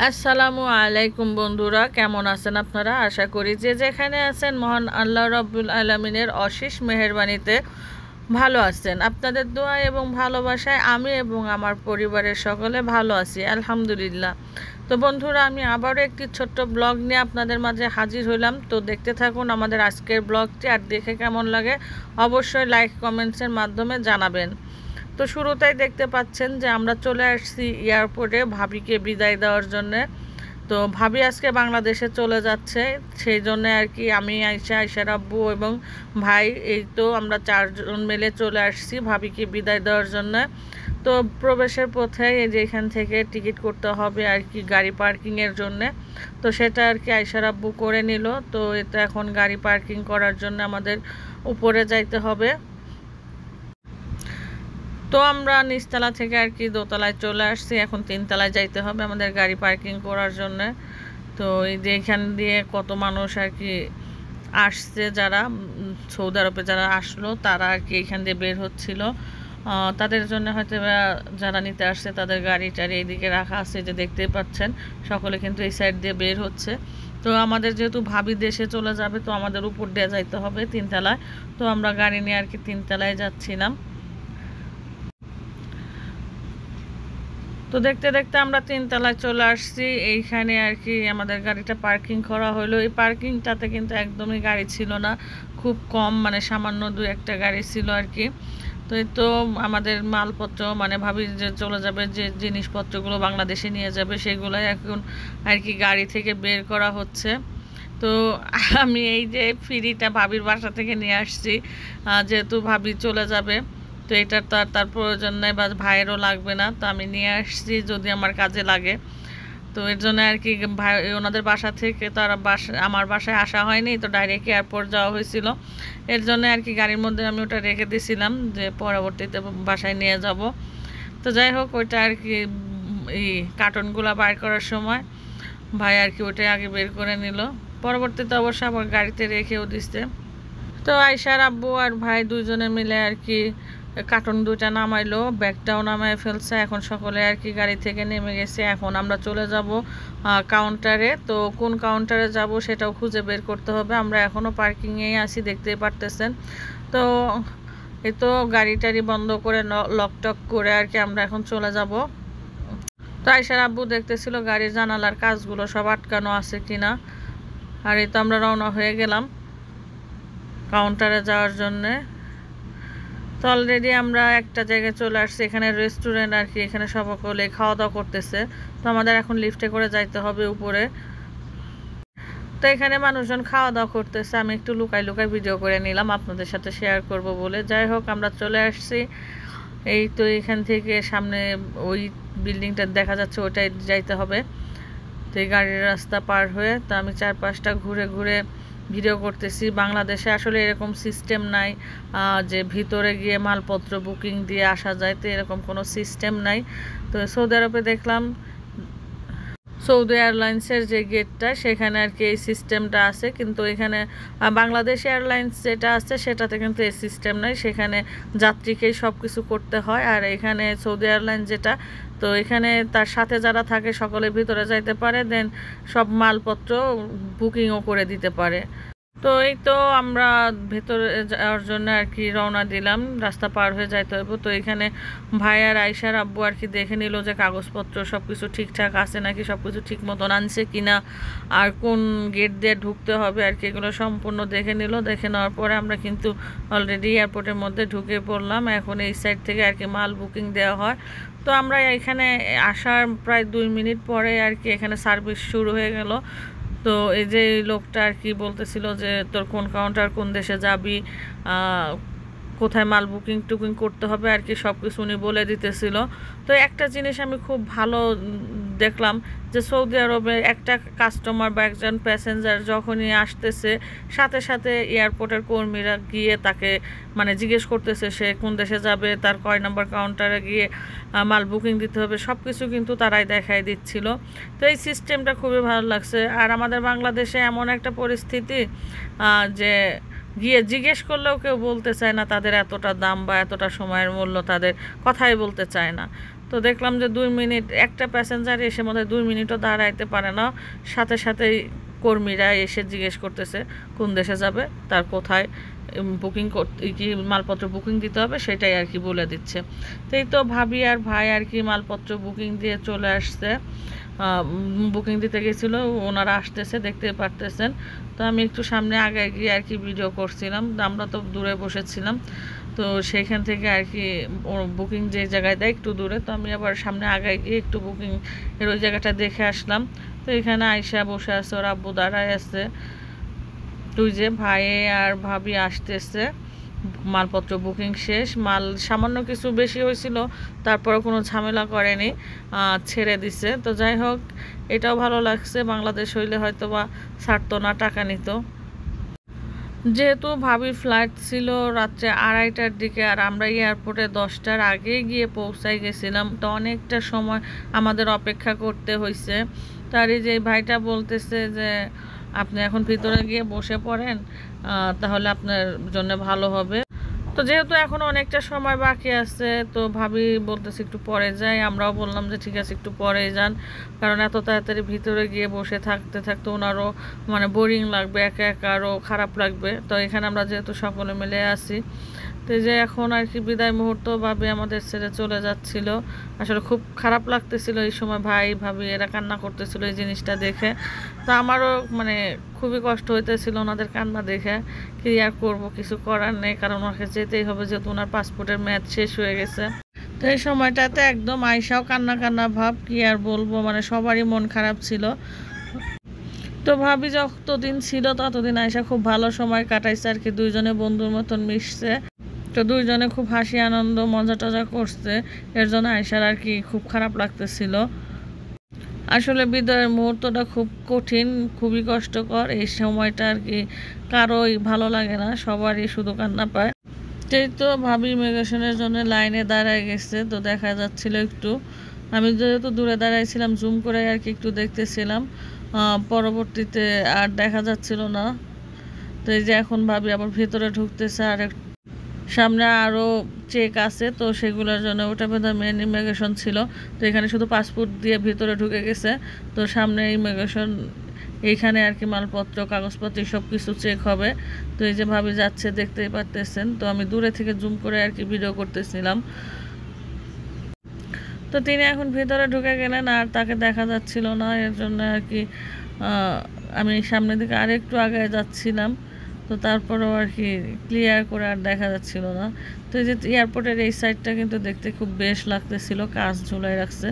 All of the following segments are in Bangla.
আসসালামু আলাইকুম বন্ধুরা, কেমন আছেন আপনারা? আশা করি যে যেখানে আছেন মহান আল্লাহ রাব্বুল আলামিনের অশেষ মেহেরবানিতে ভালো আছেন। আপনাদের দোয়া এবং ভালোবাসায় আমি এবং আমার পরিবারের সকলে ভালো আছি, আলহামদুলিল্লাহ। তো বন্ধুরা, আমি আবারও একটি ছোট্ট ব্লগ নিয়ে আপনাদের মাঝে হাজির হলাম। তো দেখতে থাকুন আমাদের আজকের ব্লগটি, আর দেখে কেমন লাগে অবশ্যই লাইক কমেন্টসের মাধ্যমে জানাবেন। তো শুরুতেই দেখতে পাচ্ছেন যে আমরা চলে আসছি এয়ারপোর্টে ভাবিকে বিদায় দেওয়ার জন্যে। তো ভাবি আজকে বাংলাদেশে চলে যাচ্ছে, সেই জন্য আর কি আমি আয়শার আব্বু এবং ভাই, এই তো আমরা চারজন মিলে চলে আসছি ভাবিকে বিদায় দেওয়ার জন্য। তো প্রবেশের পথে এই যে এখান থেকে টিকিট করতে হবে আর কি গাড়ি পার্কিংয়ের জন্যে। তো সেটা আর কি আয়শার আব্বু করে নিল। তো এটা এখন গাড়ি পার্কিং করার জন্য আমাদের উপরে যাইতে হবে। তো আমরা নিচতলা থেকে আর কি দোতলায় চলে আসছি, এখন তিনতলায় যাইতে হবে আমাদের গাড়ি পার্কিং করার জন্য। তো এই যে এখান দিয়ে কত মানুষ আর কি আসছে, যারা সৌদি আরবে যারা আসলো তারা আর কি এখান দিয়ে বের হচ্ছিল। তাদের জন্য হয়তো যারা নিতে আসছে তাদের গাড়ি টাড়ি এইদিকে রাখা আছে, যে দেখতেই পাচ্ছেন সকলে কিন্তু এই সাইড দিয়ে বের হচ্ছে। তো আমাদের যেহেতু ভাবি দেশে চলে যাবে, তো আমাদের উপর দিয়ে যাইতে হবে তিনতলায়। তো আমরা গাড়ি নিয়ে আর কি তিনতলায় যাচ্ছিলাম। তো দেখতে দেখতে আমরা তিনতলায় চলে আসছি। এইখানে আর কি আমাদের গাড়িটা পার্কিং করা হলো। এই পার্কিংটাতে কিন্তু একদমই গাড়ি ছিল না, খুব কম, মানে সামান্য দু একটা গাড়ি ছিল আর কি। তো এই তো আমাদের মালপত্র, মানে ভাবি যে চলে যাবে যে জিনিসপত্রগুলো বাংলাদেশে নিয়ে যাবে, সেগুলোই এখন আর কি গাড়ি থেকে বের করা হচ্ছে। তো আমি এই যে ফ্রিটা ভাবির বাসা থেকে নিয়ে আসছি, যেহেতু ভাবি চলে যাবে, তো এটার তো আর তার প্রয়োজন নেই বা ভাইয়েরও লাগবে না, তো আমি নিয়ে আসছি যদি আমার কাজে লাগে। তো এর জন্য আর কি ভাই ওনাদের বাসা থেকে তার আমার বাসায় আসা হয়নি, তো ডাইরেক্ট এয়ারপোর্ট যাওয়া হয়েছিল। এর জন্য আর কি গাড়ির মধ্যে আমি ওটা রেখে দিয়েছিলাম যে পরবর্তীতে বাসায় নিয়ে যাব। তো যাই হোক, ওইটা আর কি এই কার্টনগুলো বার করার সময় ভাই আর কি ওইটাই আগে বের করে নিল, পরবর্তীতে অবশ্য আবার গাড়িতে রেখেও দিচ্ছে। তো আয়শার আব্বু আর ভাই দুজনে মিলে আর কি কার্টন দুইটা নামাইলো, ব্যাগটাও নামাই ফেলছে। এখন সকলে আর কি গাড়ি থেকে নেমে গেছে। এখন আমরা চলে যাব কাউন্টারে। তো কোন কাউন্টারে যাব সেটাও খুঁজে বের করতে হবে। আমরা এখনও পার্কিংয়েই আছি, দেখতেই পারতেছেন। তো এই তো গাড়ি টাড়ি বন্ধ করে লকটক করে আর কি আমরা এখন চলে যাব। তো আয়শার আব্বু দেখতেছিল গাড়ির জানালার কাজগুলো সব আটকানো আছে কিনা। আর এই তো আমরা রওনা হয়ে গেলাম কাউন্টারে যাওয়ার জন্যে। তো অলরেডি আমরা একটা জায়গায় চলে আসছি, এখানে রেস্টুরেন্ট আর কি, এখানে সকলে খাওয়া দাওয়া করতেছে। তো আমাদের এখন লিফটে করে যাইতে হবে উপরে। তো এখানে মানুষজন খাওয়া দাওয়া করতেছে, আমি একটু লুকাই লুকাই ভিডিও করে নিলাম আপনাদের সাথে শেয়ার করব বলে। যাই হোক, আমরা চলে আসছি। এই তো এখান থেকে সামনে ওই বিল্ডিংটা দেখা যাচ্ছে, ওটাই যাইতে হবে। তো এই গাড়ির রাস্তা পার হয়ে তো আমি চারপাশটা ঘুরে ঘুরে ভিডিও করতেছি। বাংলাদেশে আসলে এরকম সিস্টেম নাই যে ভিতরে গিয়ে মালপত্র বুকিং দিয়ে আসা যায়, তো এরকম কোনো সিস্টেম নাই। তো সৌদি আরবে দেখলাম সৌদি এয়ারলাইন্সের যে গেটটা, সেখানে আর কি এই সিস্টেমটা আছে, কিন্তু এখানে বাংলাদেশ এয়ারলাইন্স যেটা আছে সেটাতে কিন্তু এই সিস্টেম নাই, সেখানে যাত্রীকেই সব কিছু করতে হয়। আর এখানে সৌদি এয়ারলাইন্স যেটা, তো এখানে তার সাথে যারা থাকে সকলে ভিতরে যাইতে পারে, দেন সব মালপত্র বুকিংও করে দিতে পারে। তো এই তো আমরা ভেতরে যাওয়ার জন্য আর কি রওনা দিলাম, রাস্তা পার হয়ে যাইতে হবে। তো এখানে ভাই আর আয়শার আব্বু আর কি দেখে নিল যে কাগজপত্র সব কিছু ঠিকঠাক আছে নাকি, সব কিছু ঠিক মতন আনছে কিনা, আর কোন গেট দিয়ে ঢুকতে হবে আর কি, এগুলো সম্পূর্ণ দেখে নিল। দেখে নেওয়ার পরে আমরা কিন্তু অলরেডি এয়ারপোর্টের মধ্যে ঢুকে পড়লাম। এখন এই সাইড থেকে আর কি মাল বুকিং দেওয়া হয়। তো আমরা এখানে আসার প্রায় 2 মিনিট পরে আর কি এখানে সার্ভিস শুরু হয়ে গেল। তো এই যে লোকটা আর কি বলতেছিল যে তোর কোন কাউন্টার, কোন দেশে যাবি, কোথায় মাল বুকিং টুকিং করতে হবে আর কি, সব কিছু উনি বলে দিতেছিল। তো একটা জিনিস আমি খুব ভালো দেখলাম যে সৌদি আরবে একটা কাস্টমার বা একজন প্যাসেঞ্জার যখনই আসতেছে, সাথে সাথে এয়ারপোর্টের কর্মীরা গিয়ে তাকে মানে জিজ্ঞেস করতেছে সে কোন দেশে যাবে, তার কয় নম্বর কাউন্টারে গিয়ে মাল বুকিং দিতে হবে, সব কিছু কিন্তু তারাই দেখাই দিচ্ছিল। তো এই সিস্টেমটা খুবই ভালো লাগছে। আর আমাদের বাংলাদেশে এমন একটা পরিস্থিতি যে গিয়ে জিজ্ঞেস করলেও কেউ বলতে চায় না তাদের এতটা দাম বা এতটা সময়ের মূল্য, তাদের কথাই বলতে চায় না। তো দেখলাম যে 2 মিনিট একটা প্যাসেঞ্জার এসে মধ্যে 2 মিনিটও দাঁড়াইতে পারে না, সাথে সাথেই কর্মীরা এসে জিজ্ঞেস করতেছে কোন দেশে যাবে, তার কোথায় বুকিং করতে কি মালপত্র বুকিং দিতে হবে সেটাই আর কি বলে দিচ্ছে। তো এই তো ভাবি আর ভাই আর কি মালপত্র বুকিং দিয়ে চলে আসছে, বুকিং দিতে গেছিলো, ওনারা আসতেছে দেখতে পারতেছেন। তো আমি একটু সামনে আগে গিয়ে আর কি ভিডিও করছিলাম, আমরা তো দূরে বসেছিলাম, তো সেইখান থেকে আর কি বুকিং যে জায়গায় দেয় একটু দূরে, তো আমি আবার সামনে আগায় গিয়ে একটু বুকিং এর ওই জায়গাটা দেখে আসলাম। তো এখানে আয়শা বসে আছে, ওর আব্বু দাঁড়ায় আছে, তুই যে ভাই আর ভাবি আসতেছে, মালপত্র বুকিং শেষ, মাল সামান্য কিছু বেশি হয়েছিল, তারপরে কোনো ঝামেলা করেনি, ছেড়ে দিছে। তো যাই হোক, এটাও ভালো লাগছে, বাংলাদেশ হইলে হয়তো বা ছাড়তো না, টাকা নিত। যেহেতু ভাবির ফ্লাইট ছিল রাত্রে 2:30টার দিকে, আর আমরা এয়ারপোর্টে 10টার আগে গিয়ে পৌঁছাই গেছিলাম, তো অনেকটা সময় আমাদের অপেক্ষা করতে হয়েছে। তারই যে ভাইটা বলতেছে যে আপনি এখন ভিতরে গিয়ে বসে পড়েন, তাহলে আপনার জন্য ভালো হবে। তো যেহেতু এখন অনেকটা সময় বাকি আছে, তো ভাবি বলতেছি একটু পরে যাই, আমরাও বললাম যে ঠিক আছে একটু পরে যান, কারণ এত তাড়াতাড়ি ভিতরে গিয়ে বসে থাকতে থাকতে ওনারও মানে বোরিং লাগবে, একা একা আরও খারাপ লাগবে। তো এখানে আমরা যেহেতু সকলে মিলে আছি, তো যে এখন আর কি বিদায় মুহূর্ত, ভাবি আমাদের ছেড়ে চলে যাচ্ছিল, আসলে খুব খারাপ লাগতেছিল এই সময়, ভাই ভাবি এরা কান্না করতেছিল এই জিনিসটা দেখে। তো আমারও মানে খুবই কষ্ট হইতেছিল ওনাদের কান্না দেখে, কি আর করবো, কিছু করার নেই, কারণ ওনাকে যেতেই হবে যেহেতু ওনার পাসপোর্টের মেয়াদ শেষ হয়ে গেছে। তো এই সময়টাতে একদম আয়সাও কান্না কান্না ভাব, কি আর বলবো, মানে সবারই মন খারাপ ছিল। তো ভাবি যতদিন ছিল ততদিন আয়সা খুব ভালো সময় কাটাইছে আর কি, দুইজনে বন্ধুর মতন মিশছে, তো দুইজনে খুব হাসি আনন্দ মজা টজা করছে, এর জন্য আয়সার আর কি খুব খারাপ লাগতেছিল। আসলে বিদায়ের মুহূর্তটা খুব কঠিন, খুবই কষ্টকর, এই সময়টা আর কি কারোই ভালো লাগে না, সবারই শুধু কান্না পায়। সেই তো ভাবি ইমিগ্রেশনের জন্য লাইনে দাঁড়ায় গেছে, তো দেখা যাচ্ছিল একটু, আমি যেহেতু দূরে দাঁড়াইছিলাম জুম করে আর কি একটু দেখতেছিলাম, পরবর্তীতে আর দেখা যাচ্ছিল না। তো এই যে এখন ভাবি আবার ভিতরে ঢুকতেছে, আর সামনে আরও চেক আছে, তো সেগুলোর জন্য ওটা বোধহয় মেন ইমিগ্রেশন ছিল, তো এখানে শুধু পাসপোর্ট দিয়ে ভিতরে ঢুকে গেছে, তো সামনে ইমিগ্রেশন, এইখানে আর কি মালপত্র কাগজপত্র সব কিছু চেক হবে। তো এই যে ভাবি যাচ্ছে দেখতেই পারতেছেন, তো আমি দূরে থেকে জুম করে আর কি ভিডিও করতেছিলাম। তো তিনি এখন ভিতরে ঢুকে গেলেন, আর তাকে দেখা যাচ্ছিল না, এর জন্য আর কি আমি সামনের দিকে আরেকটু আগে যাচ্ছিলাম, তো তারপরেও আর কি ক্লিয়ার করে আর দেখা যাচ্ছিল না। তো এই যে এয়ারপোর্টের এই সাইডটা কিন্তু দেখতে খুব বেশ লাগতেছিল, কাজ ঝুলাই রাখছে।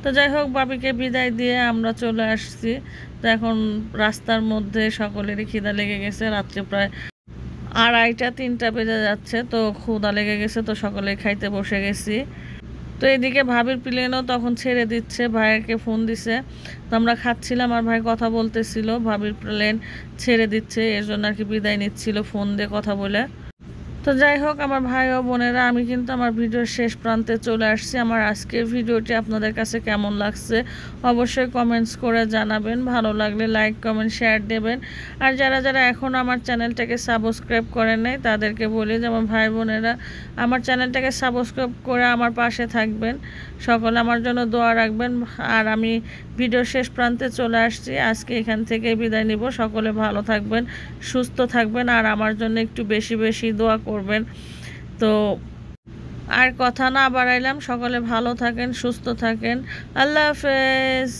তো যাই হোক, বাবিকে বিদায় দিয়ে আমরা চলে আসছি। তো এখন রাস্তার মধ্যে সকলেরই খিদা লেগে গেছে, রাত্রে প্রায় 2:30-3টা বেজে যাচ্ছে, তো ক্ষুধা লেগে গেছে, তো সকলে খাইতে বসে গেছি। তো এদিকে ভাবির প্লেনও তখন ছেড়ে দিচ্ছে, ভাইকে ফোন দিছে, তো আমরা খাচ্ছিলাম আর ভাই কথা বলতেছিল, ভাবির প্লেন ছেড়ে দিচ্ছে এর জন্য আর কি বিদায় নিচ্ছিল ফোন দিয়ে কথা বলে। তো যাই হোক আমার ভাই ও বোনেরা, আমি কিন্তু আমার ভিডিওর শেষ প্রান্তে চলে আসছি। আমার আজকের ভিডিওটি আপনাদের কাছে কেমন লাগছে অবশ্যই কমেন্টস করে জানাবেন, ভালো লাগলে লাইক কমেন্ট শেয়ার দেবেন। আর যারা যারা এখন আমার চ্যানেলটাকে সাবস্ক্রাইব করেন নাই তাদেরকে বলি যে আমার ভাই বোনেরা আমার চ্যানেলটাকে সাবস্ক্রাইব করে আমার পাশে থাকবেন, সকলে আমার জন্য দোয়া রাখবেন। আর আমি ভিডিওর শেষ প্রান্তে চলে আসছি, আজকে এখান থেকে বিদায় নিব। সকলে ভালো থাকবেন, সুস্থ থাকবেন, আর আমার জন্য একটু বেশি বেশি দোয়া করবেন। তো আর কথা না বাড়াইলাম, সকলে ভালো থাকেন, সুস্থ থাকেন, আল্লাহ হাফেজ।